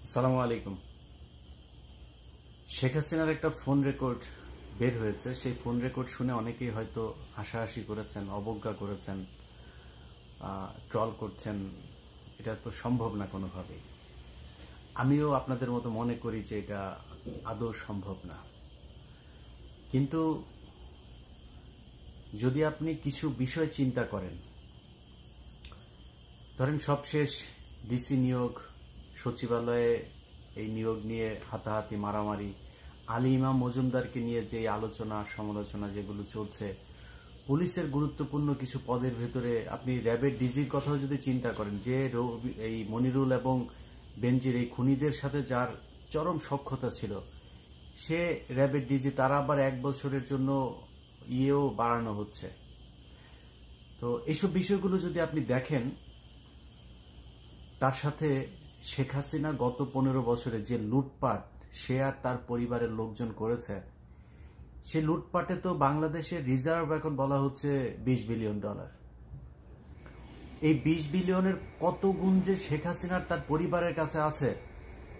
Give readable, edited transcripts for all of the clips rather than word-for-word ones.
আসসালামু আলাইকুম। শেখ হাসিনার একটা ফোন রেকর্ড বের হয়েছে। সেই ফোন রেকর্ড শুনে অনেকেই হয়তো হাসাহাসি করেছেন, অবজ্ঞা করেছেন, ট্রল করছেন। এটা তো সম্ভব না কোনোভাবেই। আমিও আপনাদের মতো মনে করি যে এটা আদৌ সম্ভব না। কিন্তু যদি আপনি কিছু বিষয় চিন্তা করেন, ধরেন সবশেষ ডিসি নিয়োগ, সচিবালয়ে এই নিয়োগ নিয়ে হাতাহাতি, মারামারি, আলী ইমাম মজুমদারকে নিয়ে যে আলোচনা সমালোচনা যেগুলো চলছে, পুলিশের গুরুত্বপূর্ণ কিছু পদের ভেতরে আপনি র্যাবের ডিজির কথাও যদি চিন্তা করেন, যে এই মনিরুল এবং বেনজির এই খুনিদের সাথে যার চরম সখ্যতা ছিল, সে র্যাবের ডিজি, তারা আবার 1 বছরের জন্য ইয়েও বাড়ানো হচ্ছে। তো এইসব বিষয়গুলো যদি আপনি দেখেন, তার সাথে শেখ হাসিনা গত 15 বছরে যে লুটপাট সে আর তার পরিবারের লোকজন করেছে, সে লুটপাটে তো বাংলাদেশের রিজার্ভ এখন বলা হচ্ছে $20 বিলিয়ন। এই 20 বিলিয়নের কত গুণ যে শেখ হাসিনার তার পরিবারের কাছে আছে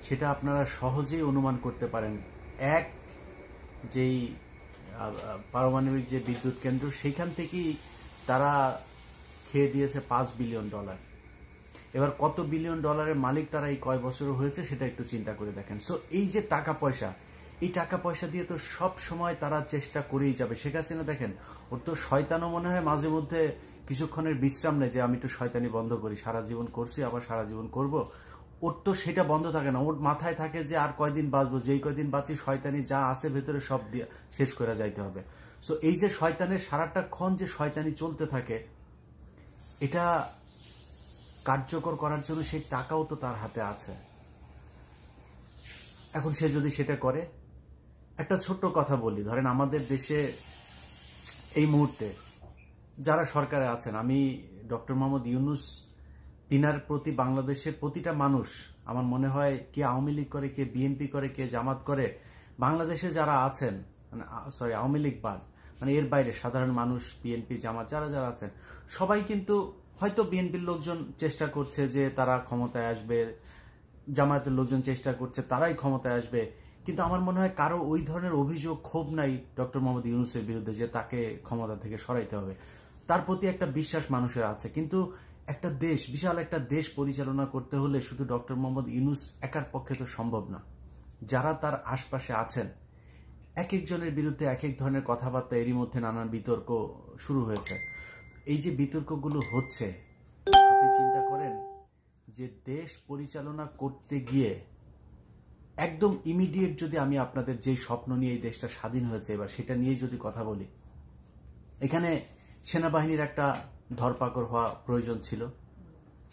সেটা আপনারা সহজেই অনুমান করতে পারেন। এক, যেই পারমাণবিক যে বিদ্যুৎ কেন্দ্র, সেখান থেকেই তারা খেয়ে দিয়েছে $5 বিলিয়ন। এবার কত বিলিয়ন ডলারের মালিক তারা এই কয় বছরও হয়েছে সেটা একটু চিন্তা করে দেখেন। সো এই যে টাকা পয়সা, এই টাকা পয়সা দিয়ে তো সব সময় তারা চেষ্টা করেই যাবে। শেখ হাসিনা দেখেন, ওর তো শয়তানও মনে হয় মাঝে মধ্যে কিছুক্ষণের বিশ্রাম নেই যে আমি একটু শয়তানি বন্ধ করি, সারা জীবন করছি আবার সারা জীবন করব। ওর তো সেটা বন্ধ থাকে না। ওর মাথায় থাকে যে আর কয়দিন বাঁচবো, যেই কয়দিন বাঁচি শয়তানি যা আছে ভেতরে সব দিয়ে শেষ করে যাইতে হবে। সো এই যে শয়তানের সারাটা ক্ষণ যে শয়তানি চলতে থাকে, এটা কার্যকর করার জন্য সেই টাকাও তো তার হাতে আছে। এখন সে যদি সেটা করে, একটা ছোট্ট কথা বলি, ধরেন আমাদের দেশে এই মুহূর্তে যারা সরকারে আছেন, আমি ডক্টর মোহাম্মদ ইউনূস, তিনার প্রতি বাংলাদেশের প্রতিটা মানুষ, আমার মনে হয় কে আওয়ামী লীগ করে, কে বিএনপি করে, কে জামাত করে, বাংলাদেশে যারা আছেন, মানে সরি আওয়ামী লীগ বাদ, মানে এর বাইরে সাধারণ মানুষ, বিএনপি জামাত যারা যারা আছেন, সবাই কিন্তু হয়তো বিএনপির লোকজন চেষ্টা করছে যে তারা ক্ষমতায় আসবে, জামায়াতের লোকজন চেষ্টা করছে তারাই ক্ষমতায় আসবে, কিন্তু আমার মনে হয় কারো ওই ধরনের অভিযোগ, ক্ষোভ নাই ডক্টর মোহাম্মদ ইউনূসের বিরুদ্ধে যে তাকে ক্ষমতা থেকে সরাইতে হবে। তার প্রতি একটা বিশ্বাস মানুষের আছে। কিন্তু একটা দেশ, বিশাল একটা দেশ পরিচালনা করতে হলে শুধু ডক্টর মোহাম্মদ ইউনূস একার পক্ষে তো সম্ভব না। যারা তার আশপাশে আছেন, এক একজনের বিরুদ্ধে এক এক ধরনের কথাবার্তা, এরই মধ্যে নানান বিতর্ক শুরু হয়েছে। এই যে বিতর্কগুলো হচ্ছে, আপনি চিন্তা করেন যে দেশ পরিচালনা করতে গিয়ে একদম ইমিডিয়েট, যদি আমি আপনাদের যে স্বপ্ন নিয়ে এই দেশটা স্বাধীন হয়েছে এবার সেটা নিয়ে যদি কথা বলি, এখানে সেনাবাহিনীর একটা ধরপাকড় হওয়া প্রয়োজন ছিল,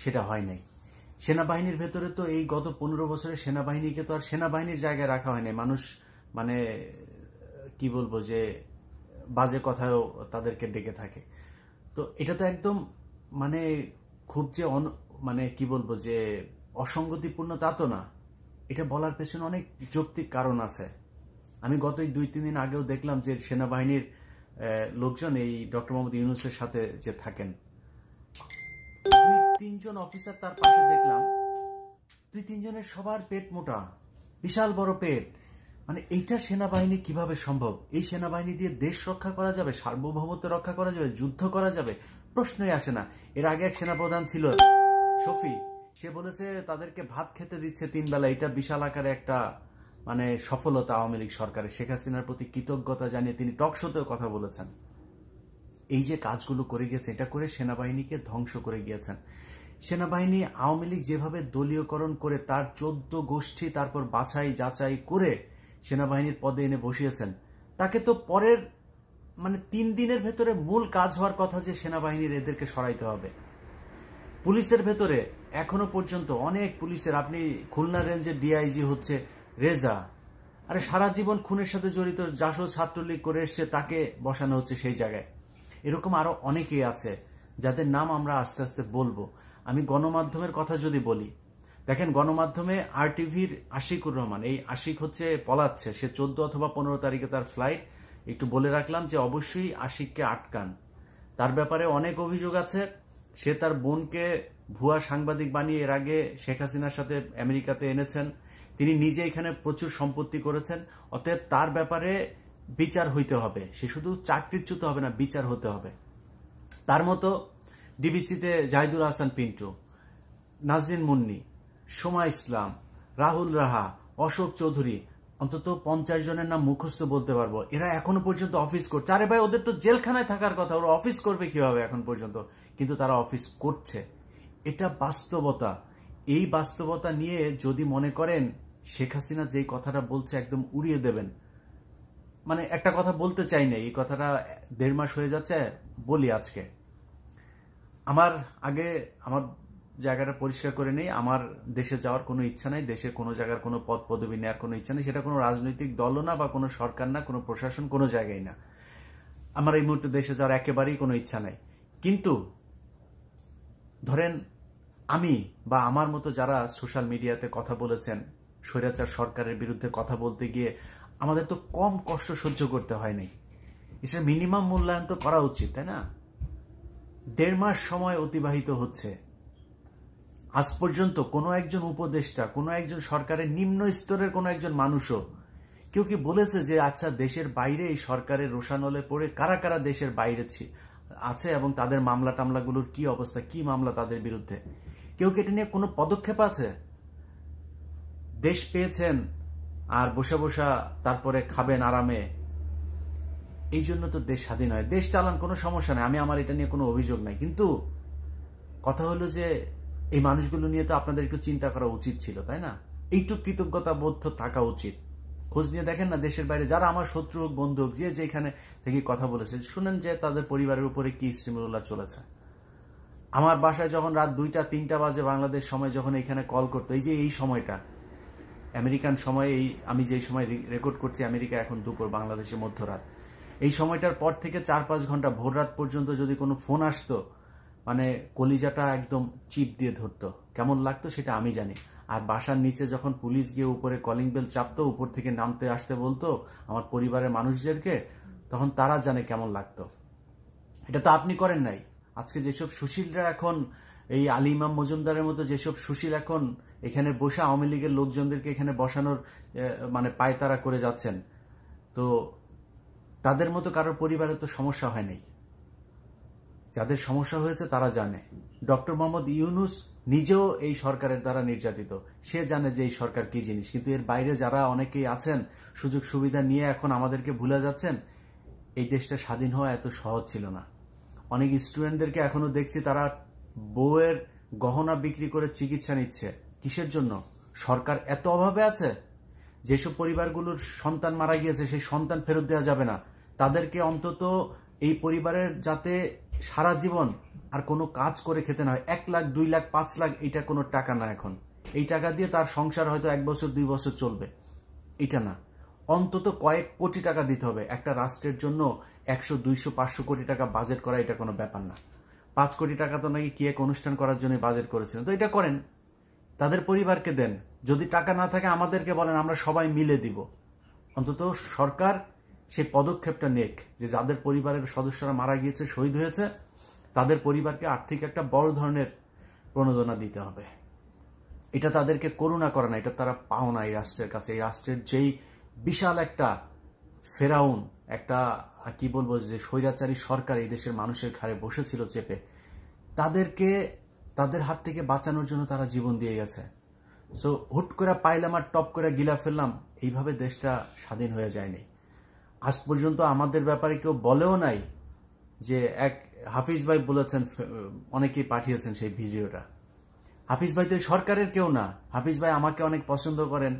সেটা হয় নাই। সেনাবাহিনীর ভেতরে তো এই গত 15 বছরে সেনাবাহিনীকে তো আর সেনাবাহিনীর জায়গায় রাখা হয় নাই। মানুষ মানে কি বলবো, যে বাজে কথাও তাদেরকে ডেকে থাকে। তো এটা তো একদম মানে খুব যে মানে কি বলবো, যে অসঙ্গতিপূর্ণ তা তো না। এটা বলার পেছনে অনেক যৌক্তিক কারণ আছে। আমি গত 2-3 দিন আগেও দেখলাম যে সেনাবাহিনীর লোকজন এই ডক্টর মোহাম্মদ ইউনূসের সাথে যে থাকেন, 2-3 জন অফিসার তার পাশে দেখলাম, 2-3 জনের সবার পেট মোটা, বিশাল বড় পেট। মানে এইটা সেনাবাহিনী কিভাবে সম্ভব? এই সেনাবাহিনী দিয়ে দেশ রক্ষা করা যাবে, সার্বভৌমত্ব রক্ষা করা যাবে, যুদ্ধ করা যাবে? প্রশ্নই আসে না। এর আগে এক সেনাপ্রধান ছিল শফি, সে বলেছে তাদেরকে ভাত খেতে দিচ্ছে 3 বেলা। এটা বিশাল আকারে একটা মানে সফলতা আওয়ামী লীগ সরকারের। শেখ হাসিনার প্রতি কৃতজ্ঞতা জানিয়ে তিনি টক শোতেও কথা বলেছেন। এই যে কাজগুলো করে গিয়েছে, এটা করে সেনাবাহিনীকে ধ্বংস করে গিয়েছেন। সেনাবাহিনী আওয়ামী লীগ যেভাবে দলীয়করণ করে তার 14 গোষ্ঠী তারপর বাছাই যাচাই করে সেনাবাহিনীর পদে এনে বসিয়েছেন, তাকে তো পরের মানে 3 দিনের ভেতরে মূল কাজ হওয়ার কথা যে সেনাবাহিনীর এদেরকে সরাইতে হবে। পুলিশের ভেতরে এখনো পর্যন্ত অনেক পুলিশের, আপনি খুলনা রেঞ্জের ডিআইজি হচ্ছে রেজা, আরে সারা জীবন খুনের সাথে জড়িত, জাসদ ছাত্রলীগ করে এসছে, তাকে বসানো হচ্ছে সেই জায়গায়। এরকম আরো অনেকেই আছে যাদের নাম আমরা আস্তে আস্তে বলবো। আমি গণমাধ্যমের কথা যদি বলি, দেখেন গণমাধ্যমে আরটিভির আশিকুর রহমান, এই আশিক হচ্ছে পলাচ্ছে, সে 14 অথবা 15 তারিখে তার ফ্লাইট। একটু বলে রাখলাম যে অবশ্যই আশিককে আটকান, তার ব্যাপারে অনেক অভিযোগ আছে। সে তার বোনকে ভুয়া সাংবাদিক বানিয়ে এর আগে শেখ হাসিনার সাথে আমেরিকাতে এনেছেন। তিনি নিজে এখানে প্রচুর সম্পত্তি করেছেন। অতএব তার ব্যাপারে বিচার হইতে হবে। সে শুধু চাকরিচ্যুত হবে না, বিচার হতে হবে। তার মতো ডিবিসিতে জাহিদুল হাসান পিন্টু, নাজরিন মুন্নি, সোমা ইসলাম, রাহুল রাহা, অশোক চৌধুরী, অন্তত 50 জনের নাম মুখস্থ বলতে পারবো। এরা এখনো পর্যন্ত অফিস করছে। আরে ভাই, ওদের তো জেলখানায় থাকার কথা, ওরা অফিস করবে কিভাবে এখন পর্যন্ত? কিন্তু তারা অফিস করছে। এটা বাস্তবতা। এই বাস্তবতা নিয়ে যদি মনে করেন শেখ হাসিনা যেই কথাটা বলছে একদম উড়িয়ে দেবেন, মানে একটা কথা বলতে চাই না, এই কথাটা 1.5 মাস হয়ে যাচ্ছে, বলি আজকে। আমার জায়গাটা পরিষ্কার করে নেই। আমার দেশে যাওয়ার কোনো ইচ্ছা নাই, দেশে কোনো জায়গার কোনো পদ পদবি নেওয়ার কোনো ইচ্ছা নেই। সেটা কোনো রাজনৈতিক দলও না, বা কোনো সরকার না, কোনো প্রশাসন, কোনো জায়গায় না। আমার এই মুহূর্তে দেশে যাওয়ার একেবারেই কোনো ইচ্ছা নাই। কিন্তু ধরেন আমি বা আমার মতো যারা সোশ্যাল মিডিয়াতে কথা বলেছেন স্বৈরাচার সরকারের বিরুদ্ধে কথা বলতে গিয়ে, আমাদের তো কম কষ্ট সহ্য করতে হয় নাই। এটা মিনিমাম মূল্যায়ন তো করা উচিত, তাই না? 1.5 মাস সময় অতিবাহিত হচ্ছে, আজ পর্যন্ত কোনো একজন উপদেষ্টা, কোনো একজন সরকারের নিম্ন স্তরের কোনো একজন মানুষও কেউ কি বলেছে যে আচ্ছা দেশের বাইরে এই সরকারের রোষানলে পড়ে কারা কারা দেশের বাইরে আছে এবং তাদের মামলা টামলাগুলোর কি অবস্থা, কি মামলা তাদের বিরুদ্ধে? কেউ কি এটা নিয়ে কোনো পদক্ষেপ আছে? দেশ পেয়েছেন আর বসে বসা তারপরে খাবেন আরামে, এই জন্য তো দেশ স্বাধীন হয়। দেশ চালান, কোনো সমস্যা নাই, আমি আমার এটা নিয়ে কোনো অভিযোগ নাই। কিন্তু কথা হলো যে এই মানুষগুলো নিয়ে তো আপনাদের একটু চিন্তা করা উচিত ছিল, তাই না? এইটু কৃতজ্ঞতা বোধ থাকা উচিত। খোঁজ নিয়ে দেখেন না দেশের বাইরে যারা আমার শত্রু হোক, বন্ধু হোক, যে যেখানে থেকে কথা বলেছে, শুনেন যে তাদের পরিবারের উপরে কি স্টিমুলার চলেছে। আমার বাসায় যখন রাত 2টা-3টা বাজে বাংলাদেশ সময় যখন এখানে কল করতো, এই যে এই সময়টা আমেরিকান সময়, এই আমি যেই সময় রেকর্ড করছি, আমেরিকা এখন দুপুর, বাংলাদেশে মধ্যরাত, এই সময়টার পর থেকে 4-5 ঘন্টা ভোর রাত পর্যন্ত যদি কোনো ফোন আসতো, মানে কলিজাটা একদম চিপ দিয়ে ধরতো। কেমন লাগতো সেটা আমি জানি। আর বাসার নিচে যখন পুলিশ গিয়ে উপরে কলিং বেল চাপতো, উপর থেকে নামতে আসতে বলতো আমার পরিবারের মানুষদেরকে, তখন তারা জানে কেমন লাগতো। এটা তো আপনি করেন নাই। আজকে যেসব সুশীলরা এখন, এই আলী ইমাম মজুমদারের মতো যেসব সুশীল এখন এখানে বসে আওয়ামী লীগের লোকজনদেরকে এখানে বসানোর মানে পায়তারা করে যাচ্ছেন, তো তাদের মতো কারোর পরিবারে তো সমস্যা হয় নাই। যাদের সমস্যা হয়েছে তারা জানে। ডক্টর মোহাম্মদ ইউনূস নিজেও এই সরকারের দ্বারা নির্যাতিত, সে জানে যে এই সরকার কি জিনিস। কিন্তু এর বাইরে যারা অনেকেই আছেন সুযোগ সুবিধা নিয়ে এখন আমাদেরকে ভুলে যাচ্ছেন, এই দেশটা স্বাধীন হওয়া এত সহজ ছিল না। অনেক স্টুডেন্টদেরকে এখনো দেখছি তারা বউয়ের গহনা বিক্রি করে চিকিৎসা নিচ্ছে। কিসের জন্য? সরকার এত অভাবে আছে। যেসব পরিবারগুলোর সন্তান মারা গিয়েছে সেই সন্তান ফেরত দেওয়া যাবে না, তাদেরকে অন্তত এই পরিবারের যাতে সারা জীবন আর কোনো কাজ করে খেতে না হয়। 1 লাখ, 2 লাখ, 5 লাখ, এটা কোনো টাকা না। এখন এই টাকা দিয়ে তার সংসার হয়তো 1 বছর 2 বছর চলবে, এটা না। অন্তত কয়েক কোটি টাকা দিতে হবে। একটা রাষ্ট্রের জন্য 100, 200, 500 কোটি টাকা বাজেট করা এটা কোনো ব্যাপার না। 5 কোটি টাকা তো নাকি কি এক অনুষ্ঠান করার জন্য বাজেট করেছিলেন, তো এটা করেন, তাদের পরিবারকে দেন। যদি টাকা না থাকে আমাদেরকে বলেন, আমরা সবাই মিলে দিব। অন্তত সরকার সেই পদক্ষেপটা নেক যে যাদের পরিবারের সদস্যরা মারা গিয়েছে, শহীদ হয়েছে, তাদের পরিবারকে আর্থিক একটা বড় ধরনের প্রণোদনা দিতে হবে। এটা তাদেরকে করুণা করে না, এটা তারা পাওনা এই রাষ্ট্রের কাছে। এই রাষ্ট্রের যেই বিশাল একটা ফেরাউন, একটা কি বলবো, যে স্বৈরাচারী সরকার এই দেশের মানুষের ঘাড়ে বসেছিল চেপে, তাদের হাত থেকে বাঁচানোর জন্য তারা জীবন দিয়ে গেছে। সো হুট করে পাইলাম আর টপ করে গিলা ফেললাম, এইভাবে দেশটা স্বাধীন হয়ে যায়নি। আজ পর্যন্ত আমাদের ব্যাপারে কেউ বলেও নাই যে, এক হাফিজ ভাই বলেছেন, অনেকেই পাঠিয়েছেন সেই ভিডিওটা। হাফিজ ভাই তো সরকারের কেউ না। হাফিজ ভাই আমাকে অনেক পছন্দ করেন,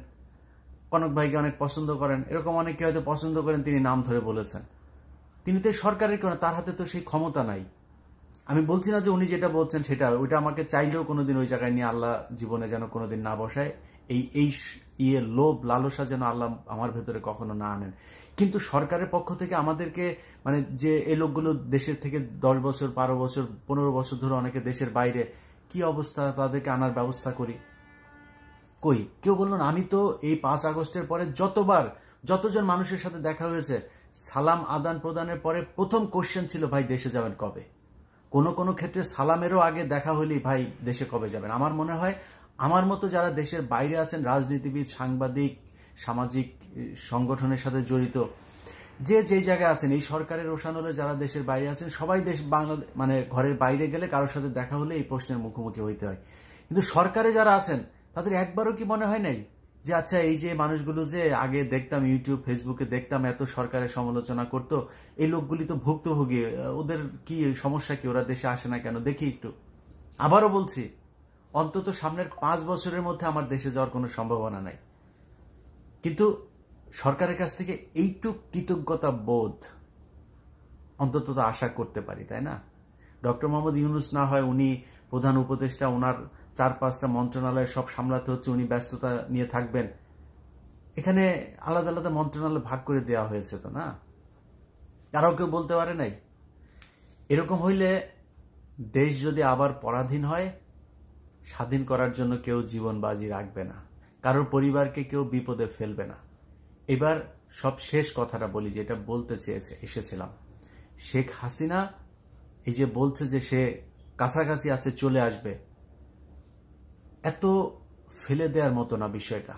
কনক ভাইকে অনেক পছন্দ করেন, এরকম অনেকে হয়তো পছন্দ করেন, তিনি নাম ধরে বলেছেন। তিনি তো সরকারের কেউ না, তার হাতে তো সেই ক্ষমতা নাই। আমি বলছি না যে উনি যেটা বলছেন সেটা, ওইটা আমাকে চাইলেও কোনোদিন ওই জায়গায় নিয়ে আল্লাহ জীবনে যেন কোনোদিন না বসায়। এই লোভ লালসা যেন আল্লাহ আমার ভেতরে কখনো না আনেন। কিন্তু সরকারের পক্ষ থেকে আমাদেরকে, মানে যে এই লোকগুলো দেশের থেকে 10 বছর, 12 বছর, 15 বছর ধরে অনেকে দেশের বাইরে, কি অবস্থা, তাদেরকে আনার ব্যবস্থা করি, কই কেউ বললো না। আমি তো এই 5 আগস্টের পরে যতজন মানুষের সাথে দেখা হয়েছে, সালাম আদান প্রদানের পরে প্রথম কোশ্চেন ছিল, ভাই দেশে যাবেন কবে? কোনো কোনো ক্ষেত্রে সালামেরও আগে দেখা হলেই ভাই দেশে কবে যাবেন। আমার মনে হয় আমার মতো যারা দেশের বাইরে আছেন, রাজনীতিবিদ, সাংবাদিক, সামাজিক সংগঠনের সাথে জড়িত, যে যেই জায়গায় আছেন, এই সরকারের রোশানলে যারা দেশের বাইরে আছেন, সবাই দেশ বাংলাদেশ মানে ঘরের বাইরে গেলে কারোর সাথে দেখা হলে এই প্রশ্নের মুখোমুখি হইতে হয়। কিন্তু সরকারে যারা আছেন তাদের একবারও কি মনে হয় নাই যে আচ্ছা এই যে মানুষগুলো যে আগে দেখতাম ইউটিউব ফেসবুকে দেখতাম এত সরকারের সমালোচনা করতো, এই লোকগুলি তো ভুক্তভোগী, ওদের কি সমস্যা, কি ওরা দেশে আসে না কেন, দেখি একটু। আবারও বলছি, অন্তত সামনের 5 বছরের মধ্যে আমার দেশে যাওয়ার কোনো সম্ভাবনা নাই, কিন্তু সরকারের কাছ থেকে এইটুক কৃতজ্ঞতা বোধ অন্তত তো আশা করতে পারি, তাই না? ডক্টর মোহাম্মদ ইউনূস না হয় উনি প্রধান উপদেষ্টা, ওনার 4-5টা মন্ত্রণালয় সব সামলাতে হচ্ছে, উনি ব্যস্ততা নিয়ে থাকবেন। এখানে আলাদা আলাদা মন্ত্রণালয় ভাগ করে দেওয়া হয়েছে তো, না? তারাও কেউ বলতে পারে নাই? এরকম হইলে দেশ যদি আবার পরাধীন হয়, স্বাধীন করার জন্য কেউ জীবন বাজি রাখবে না, কারোর পরিবারকে কেউ বিপদে ফেলবে না। এবার সব শেষ কথাটা বলি, যেটা বলতে এসেছিলাম। শেখ হাসিনা এই যে বলছে যে সে কাছাকাছি আছে, চলে আসবে, এত ফেলে দেওয়ার মতো না বিষয়টা।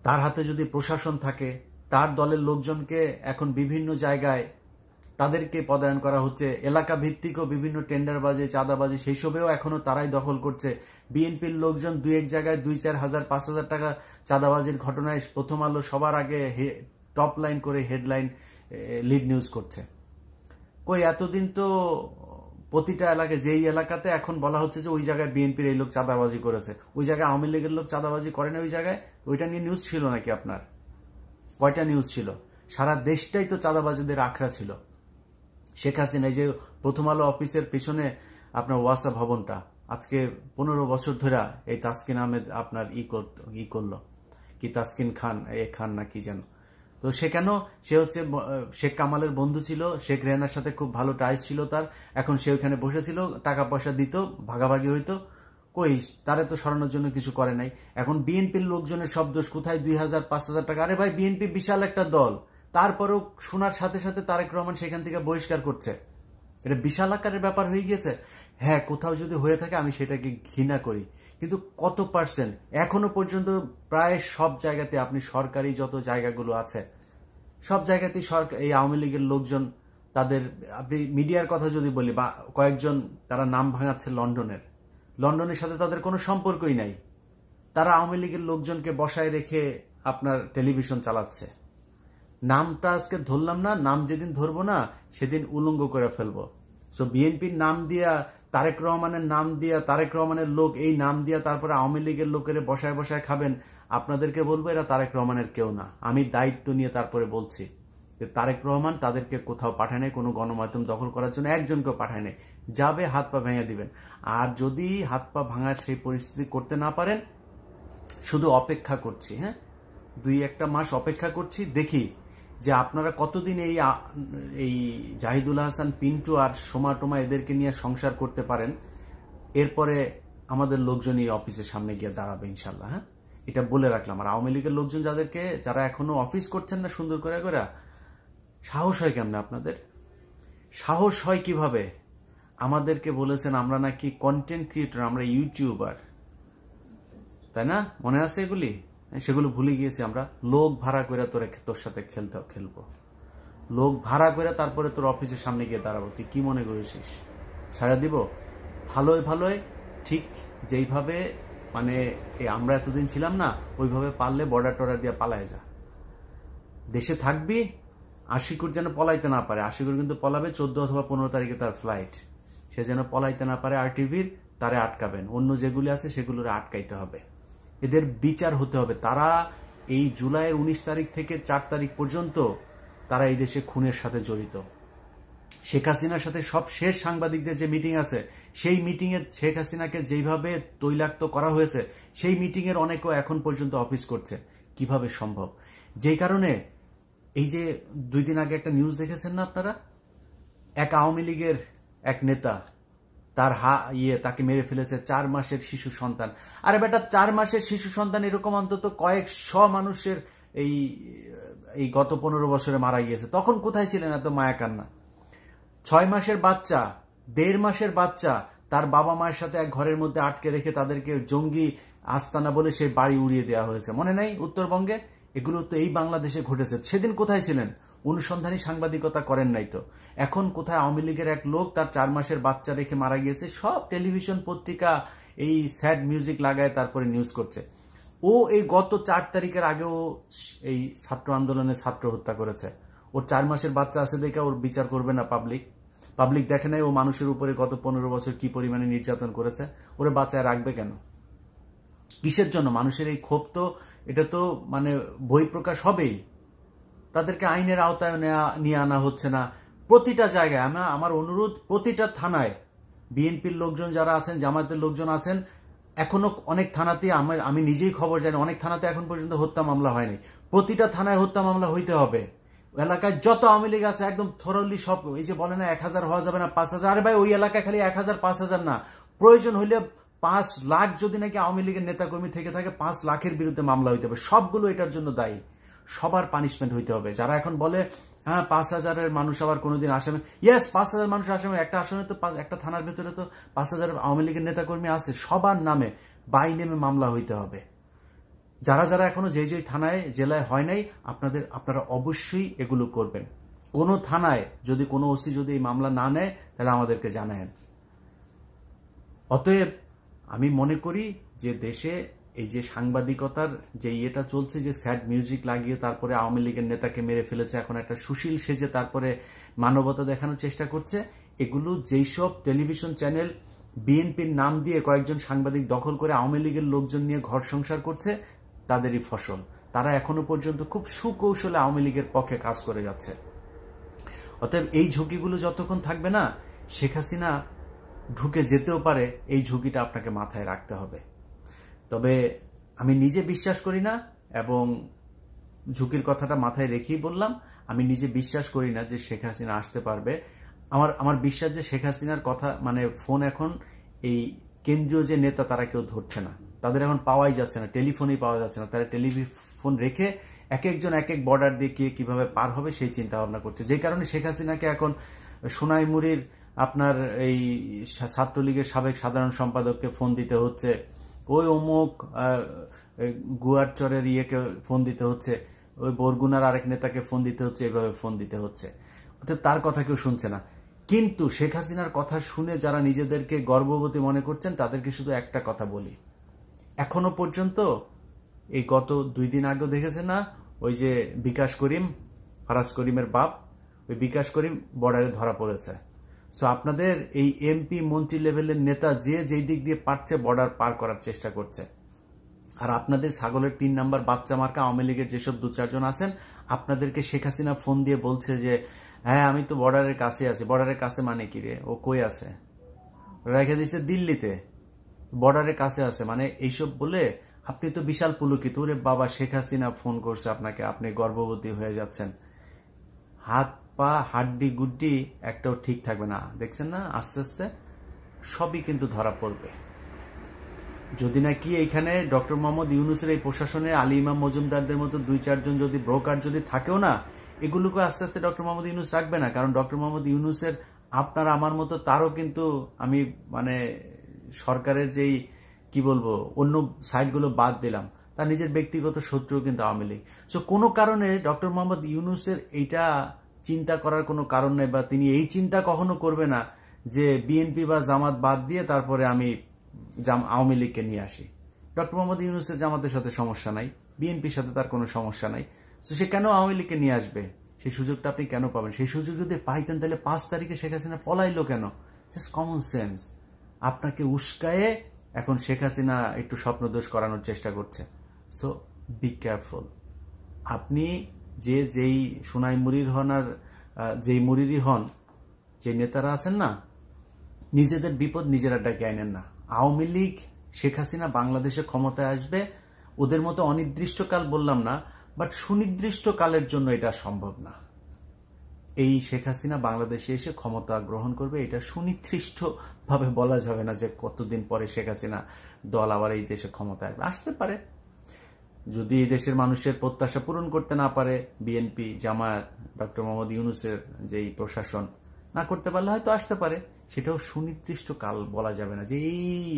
তার হাতে যদি প্রশাসন থাকে, তার দলের লোকজনকে এখন বিভিন্ন জায়গায় তাদেরকে পদায়ন করা হচ্ছে, এলাকা ভিত্তিকও বিভিন্ন টেন্ডারবাজি, চাঁদাবাজি, সেই সবেও এখনো তারাই দখল করছে। বিএনপির লোকজন 2-1 জায়গায় 2-4 হাজার 5 হাজার টাকা চাঁদাবাজির ঘটনায় প্রথম আলো সবার আগে টপ লাইন করে হেডলাইন লিড নিউজ করছে। কই এতদিন তো প্রতিটা এলাকায়, যেই এলাকাতে এখন বলা হচ্ছে যে ওই জায়গায় বিএনপির এই লোক চাঁদাবাজি করেছে, ওই জায়গায় আওয়ামী লীগের লোক চাঁদাবাজি করে না, ওই জায়গায় ওইটা নিয়ে নিউজ ছিল নাকি আপনার? কয়টা নিউজ ছিল? সারা দেশটাই তো চাঁদাবাজিদের আখড়া ছিল। শেখ হাসিনা যে প্রথম আলো অফিসের পিছনে আপনার ওয়াসা ভবনটা আজকে 15 বছর ধরে এই তাসকিন আহমেদ আপনার করলো কি, তাসকিন খান, খান না কি যেন, তো সে কেন, সে হচ্ছে শেখ কামালের বন্ধু ছিল, শেখ রেহানার সাথে খুব ভালো টাইস ছিল তার, এখন সে ওখানে বসেছিল, টাকা পয়সা দিত, ভাগাভাগি হইতো, কই তারে তো সরানোর জন্য কিছু করে নাই। এখন বিএনপির লোকজনের সব দোষ, কোথায় 2,000-5,000 টাকা? আরে ভাই, বিএনপি বিশাল একটা দল, তারপরেও শোনার সাথে সাথে তারেক রহমান সেখান থেকে বহিষ্কার করছে। এটা বিশাল আকারের ব্যাপার হয়ে গিয়েছে। হ্যাঁ, কোথাও যদি হয়ে থাকে আমি সেটাকে ঘৃণা করি, কিন্তু কত পার্সেন্ট? এখনো পর্যন্ত প্রায় সব জায়গাতে, আপনি সরকারি যত জায়গাগুলো আছে সব জায়গাতেই এই আওয়ামী লীগের লোকজন তাদের, আপনি মিডিয়ার কথা যদি বলি, বা কয়েকজন তারা নাম ভাঙাচ্ছে লন্ডনের সাথে তাদের কোনো সম্পর্কই নাই, তারা আওয়ামী লীগের লোকজনকে বসায় রেখে আপনার টেলিভিশন চালাচ্ছে। নামটা আজকে ধরলাম না, নাম যেদিন ধরবো না সেদিন উলঙ্গ করে ফেলবো। সো বিএনপির নাম দিয়া, তারেক রহমানের নাম দিয়া, তারেক রহমানের লোক এই নাম দিয়া তারপরে আওয়ামী লীগের লোকের বসায় বসায় খাবেন, আপনাদেরকে বলবো এরা তারেক রহমানের কেউ না। আমি দায়িত্ব নিয়ে তারপরে বলছি যে তারেক রহমান তাদেরকে কোথাও পাঠায় নাই, কোনো গণমাধ্যম দখল করার জন্য একজনকেও পাঠায় নাই। যাবে, হাত পা ভেঙে দিবেন। আর যদি হাত পা ভাঙার সেই পরিস্থিতি করতে না পারেন, শুধু অপেক্ষা করছি, হ্যাঁ 2-1 মাস অপেক্ষা করছি, দেখি যে আপনারা কতদিন এই জাহিদুল হাসান, পিন্টু আর সোমা টোমা এদেরকে নিয়ে সংসার করতে পারেন। এরপরে আমাদের লোকজন এই অফিসের সামনে গিয়ে দাঁড়াবে ইনশাল্লাহ। হ্যাঁ, এটা বলে রাখলাম। আর আওয়ামী লীগের লোকজন যারা এখনো অফিস করছেন না সুন্দর করে করে, সাহস হয় কেমনে আপনাদের? সাহস হয় কিভাবে? আমাদেরকে বলেছেন আমরা নাকি কন্টেন্ট ক্রিয়েটর, আমরা ইউটিউবার, তাই না? মনে আছে এগুলি? সেগুলো ভুলে গিয়েছি আমরা। লোক ভাড়া করে তোর সাথে খেলবো, লোক ভাড়া করে তারপরে তোর অফিসের সামনে গিয়ে দাঁড়াবো। তুই কি মনে করেছিস ছাড়া দিব? ভালোই ঠিক যেইভাবে মানে আমরা এতদিন ছিলাম না, ওইভাবে পারলে বর্ডার টর্ডার দিয়ে পালায় যা। দেশে থাকবি, আশিকুর যেন পলাইতে না পারে। আশিকুর কিন্তু পলাবে 14 অথবা 15 তারিখে তার ফ্লাইট, সে যেন পলাইতে না পারে। আরটিভির তারে আটকাবেন, অন্য যেগুলি আছে সেগুলোরে আটকাইতে হবে, এদের বিচার হতে হবে। তারা এই জুলাইয়ের 19 তারিখ থেকে 4 তারিখ পর্যন্ত তারা এই দেশে খুনের সাথে জড়িত। শেখ হাসিনার সাথে সব শেষ সাংবাদিকদের যে মিটিং আছে, সেই মিটিংয়ে শেখ হাসিনাকে যেভাবে তৈলাক্ত করা হয়েছে, সেই মিটিংয়ের অনেকেও এখন পর্যন্ত অফিস করছে। কিভাবে সম্ভব? যেই কারণে এই যে 2 দিন আগে একটা নিউজ দেখেছেন না আপনারা, এক আওয়ামী লীগের এক নেতা তার তাকে মেরে ফেলেছে 4 মাসের শিশু সন্তান। আরে বেটা, 4 মাসের শিশু সন্তান এরকম অন্তত কয়েকশো মানুষের এই গত 15 বছরে মারা গিয়েছে। তখন কোথায় ছিলেন এত মায়া কান্না? 6 মাসের বাচ্চা, 1.5 মাসের বাচ্চা তার বাবা মায়ের সাথে এক ঘরের মধ্যে আটকে রেখে তাদেরকে জঙ্গি আস্তানা বলে সেই বাড়ি উড়িয়ে দেওয়া হয়েছে, মনে নাই উত্তরবঙ্গে? এগুলো তো এই বাংলাদেশে ঘটেছে। সেদিন কোথায় ছিলেন? অনুসন্ধানী সাংবাদিকতা করেন নাই তো। এখন কোথায় আওয়ামী লীগের এক লোক তার 4 মাসের বাচ্চা রেখে মারা গিয়েছে, সব টেলিভিশন পত্রিকা এই স্যাড মিউজিক লাগায় তারপরে নিউজ করছে। ও এই গত 4 তারিখের আগেও এই ছাত্র আন্দোলনে ছাত্র হত্যা করেছে। ওর 4 মাসের বাচ্চা আছে দেখে ওর বিচার করবে না পাবলিক দেখে নাই ও মানুষের উপরে গত 15 বছর কি পরিমাণে নির্যাতন করেছে? ওরে বাঁচায় রাখবে কেন? কিসের জন্য? মানুষের এই ক্ষোভ তো, এটা তো মানে বহিঃপ্রকাশ হবেই। তাদেরকে আইনের আওতায় নিয়ে আনা হচ্ছে না। প্রতিটা জায়গায় আমার অনুরোধ, প্রতিটা থানায় বিএনপির লোকজন যারা আছেন, জামায়াতের লোকজন আছেন, এখনো অনেক থানাতে আমি নিজেই খবর জানি, অনেক থানাতে এখন পর্যন্ত হত্যা মামলা হয়নি। প্রতিটা থানায় হত্যা মামলা হইতে হবে। এলাকায় যত আওয়ামী লীগ আছে একদম থরলি সব, এই যে বলে না 1000 হওয়া যাবে না 5000, আরে ভাই ওই এলাকায় খালি 1000 5000 না, প্রয়োজন হইলে 5 লাখ যদি নাকি আওয়ামী লীগের নেতাকর্মী থেকে থাকে 5 লাখের বিরুদ্ধে মামলা হইতে হবে। সবগুলো এটার জন্য দায়ী, সবার পানিশমেন্ট হইতে হবে। যারা এখন বলে হ্যাঁ 5000-এর মানুষ আবার কোনোদিন আসামে, ইয়েস 5000 মানুষ আসামে, একটা আসনে তো একটা থানার ভেতরে তো 5000 আওয়ামী লীগের নেতাকর্মী আছে, সবার নামে বাই নেমে মামলা হইতে হবে। যারা যারা এখনো যে থানায় জেলায় হয় নাই, আপনারা অবশ্যই এগুলো করবেন। কোনো থানায় যদি কোনো ওসি যদি এই মামলা না নেয় তাহলে আমাদেরকে জানায়েন। অতএব আমি মনে করি যে দেশে এই যে সাংবাদিকতার যে ইয়েটা চলছে, যে স্যাড মিউজিক লাগিয়ে তারপরে আওয়ামী লীগের নেতাকে মেরে ফেলেছে, এখন একটা সুশীল সেজে তারপরে মানবতা দেখানোর চেষ্টা করছে, এগুলো যেই সব টেলিভিশন চ্যানেল বিএনপির নাম দিয়ে কয়েকজন সাংবাদিক দখল করে আওয়ামী লীগের লোকজন নিয়ে ঘর সংসার করছে, তাদেরই ফসল। তারা এখনো পর্যন্ত খুব সুকৌশলে আওয়ামী লীগের পক্ষে কাজ করে যাচ্ছে। অতএব এই ঝুঁকিগুলো যতক্ষণ থাকবে না, শেখ হাসিনা ঢুকে যেতেও পারে, এই ঝুঁকিটা আপনাকে মাথায় রাখতে হবে। তবে আমি নিজে বিশ্বাস করি না, এবং ঝুঁকির কথাটা মাথায় রেখেই বললাম, আমি নিজে বিশ্বাস করি না যে শেখ হাসিনা আসতে পারবে। আমার বিশ্বাস যে শেখ হাসিনার কথা মানে ফোন এখন এই কেন্দ্রীয় যে নেতা তারা কেউ ধরছে না, তাদের এখন পাওয়াই যাচ্ছে না, টেলিফোনেই পাওয়া যাচ্ছে না। তারা টেলিফোন রেখে এক একজন এক এক বর্ডার দিয়ে কিভাবে পার হবে সেই চিন্তা ভাবনা করছে। যে কারণে শেখ হাসিনাকে এখন সোনাইমুড়ির আপনার এই ছাত্রলীগের সাবেক সাধারণ সম্পাদককে ফোন দিতে হচ্ছে, ওই অমুক গুয়ারচরের ইয়েকে ফোন দিতে হচ্ছে, ওই বরগুনার আরেক নেতাকে ফোন দিতে হচ্ছে, এইভাবে ফোন দিতে হচ্ছে। অর্থাৎ তার কথা কেউ শুনছে না। কিন্তু শেখ হাসিনার কথা শুনে যারা নিজেদেরকে গর্ববতী মনে করছেন, তাদেরকে শুধু একটা কথা বলি, এখনো পর্যন্ত এই গত 2 দিন আগেও দেখেছে না, ওই যে বিকাশ করিম, ফারাজ করিমের বাপ, ওই বিকাশ করিম বর্ডারে ধরা পড়েছে। সো আপনাদের এই এমপি মন্ত্রী লেভেলের নেতা যে যেই দিক দিয়ে পারছে বর্ডার পার করার চেষ্টা করছে। আর আপনাদের ছাগলের 3 নাম্বার বাচ্চা মার্কা আওয়ামী লীগের যেসব 2-4 জন আছেন, আপনাদেরকে শেখ হাসিনা ফোন দিয়ে বলছে যে হ্যাঁ আমি তো বর্ডারের কাছে আছি। বর্ডারের কাছে মানে কি রে? ও কই আছে? রেখে দিয়েছে দিল্লিতে, বর্ডারের কাছে আছে মানে এইসব বলে আপনি তো বিশাল পুলকিত। ওরে বাবা, শেখ হাসিনা ফোন করছে আপনাকে, আপনি গর্ভবতী হয়ে যাচ্ছেন, হাত পা হাড্ডি গুড্ডি একটাও ঠিক থাকবে না। দেখছেন না, আস্তে আস্তে সবই কিন্তু ধরা পড়বে। যদি নাকি এইখানে ডক্টর মোহাম্মদ ইউনূসের এই প্রশাসনে আলী ইমাম মজুমদারদের মতো 2-4 জন যদি ব্রোকার যদি থাকেও না, এগুলোকে আস্তে আস্তে ডক্টর মোহাম্মদ ইউনূস রাখবে না। কারণ ডক্টর মোহাম্মদ ইউনূসের আপনার আমার মতো তারও কিন্তু আমি মানে সরকারের যেই কি বলবো অন্য সাইডগুলো বাদ দিলাম, তার নিজের ব্যক্তিগত শত্রু কিন্তু আওয়ামী লীগ। সো কোনো কারণে ডক্টর মোহাম্মদ ইউনূসের এইটা চিন্তা করার কোনো কারণ নেই, বা তিনি এই চিন্তা কখনো করবে না যে বিএনপি বা জামাত বাদ দিয়ে তারপরে আমি আওয়ামী লীগকে নিয়ে আসি। ডক্টর মোহাম্মদ ইউনূসের জামাতের সাথে সমস্যা নাই, বিএনপির সাথে তার কোনো সমস্যা নাই, তো সে কেন আওয়ামী লীগকে নিয়ে আসবে? সেই সুযোগটা আপনি কেন পাবেন? সেই সুযোগ যদি পাইতেন তাহলে 5 তারিখে শেখ হাসিনা পলাইলো কেন? Just common sense. আপনাকে উস্কায়ে এখন শেখ হাসিনা একটু স্বপ্নদোষ করানোর চেষ্টা করছে। So be careful. আপনি যেই সোনাই মুড়ির হন আর যেই মুড়িরই হন, যে নেতারা আছেন না, নিজেদের বিপদ নিজেরা ডেকে আনেন না। আওয়ামী লীগ শেখ হাসিনা বাংলাদেশে ক্ষমতায় আসবে, ওদের মতো অনির্দিষ্টকাল বললাম না, বাট সুনির্দিষ্ট কালের জন্য এটা সম্ভব না। এই শেখ হাসিনা বাংলাদেশে এসে ক্ষমতা গ্রহণ করবে, এটা সুনির্দিষ্টভাবে বলা যাবে না যে কতদিন পরে শেখ হাসিনা দল আবার এই দেশে ক্ষমতায় আসতে পারে। যদি এই দেশের মানুষের প্রত্যাশা পূরণ করতে না পারে বিএনপি, জামায়াত, ডক্টর মোহাম্মদ ইউনূসের যেই প্রশাসন, না করতে পারলে হয়তো আসতে পারে, সেটাও সুনির্দিষ্ট কাল বলা যাবে না যে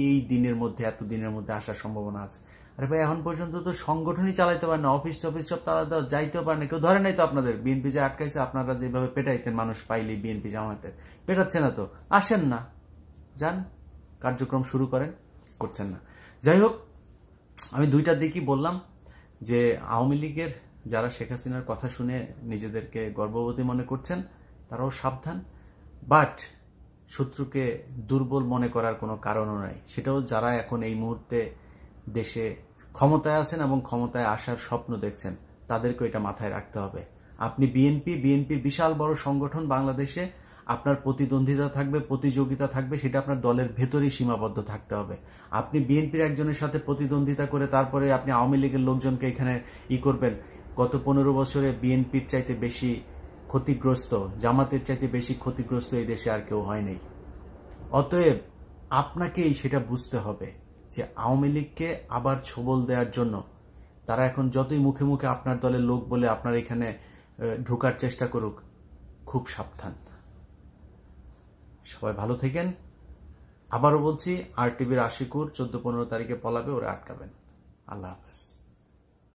এই দিনের মধ্যে, এত দিনের মধ্যে আসার সম্ভাবনা আছে। আরে ভাই, এখন পর্যন্ত তো সংগঠনই চালাইতে পারে না, অফিস টফিস সব তারা যাইতেও পারে না, কেউ ধরে নাই তো আপনাদের। বিএনপি যে আটকাইছে, আপনারা যেভাবে পেটাইতেন মানুষ পাইলেই বিএনপি জামায়াতের, পেটাচ্ছে না তো, আসেন না, যান কার্যক্রম শুরু করেন, করছেন না। যাই হোক, আমি দুইটার দিকই বললাম যে আওয়ামী লীগের যারা শেখ হাসিনার কথা শুনে নিজেদেরকে গর্ববতী মনে করছেন তারাও সাবধান, বাট শত্রুকে দুর্বল মনে করার কোনো কারণও নাই। সেটাও যারা এখন এই মুহূর্তে দেশে ক্ষমতায় আছেন এবং ক্ষমতায় আসার স্বপ্ন দেখছেন, তাদেরকে এটা মাথায় রাখতে হবে। আপনি বিএনপির বিশাল বড় সংগঠন বাংলাদেশে, আপনার প্রতিদ্বন্দ্বিতা থাকবে, প্রতিযোগিতা থাকবে, সেটা আপনার দলের ভেতরেই সীমাবদ্ধ থাকতে হবে। আপনি বিএনপির একজনের সাথে প্রতিদ্বন্দ্বিতা করে তারপরে আপনি আওয়ামী লীগের লোকজনকে এখানে করবেন। গত 15 বছরে বিএনপির চাইতে বেশি ক্ষতিগ্রস্ত, জামাতের চাইতে বেশি ক্ষতিগ্রস্ত এই দেশে আর কেউ হয় নাই। অতএব আপনাকেই সেটা বুঝতে হবে যে আওয়ামী লীগকে আবার ছোবল দেওয়ার জন্য তারা এখন যতই মুখে মুখে আপনার দলের লোক বলে আপনার এখানে ঢোকার চেষ্টা করুক, খুব সাবধান। সবাই ভালো থাকেন। আবারও বলছি, RTV আশিকুর 14-15 তারিখে পলাবে, ওরা আটকাবেন। আল্লাহ হাফেজ।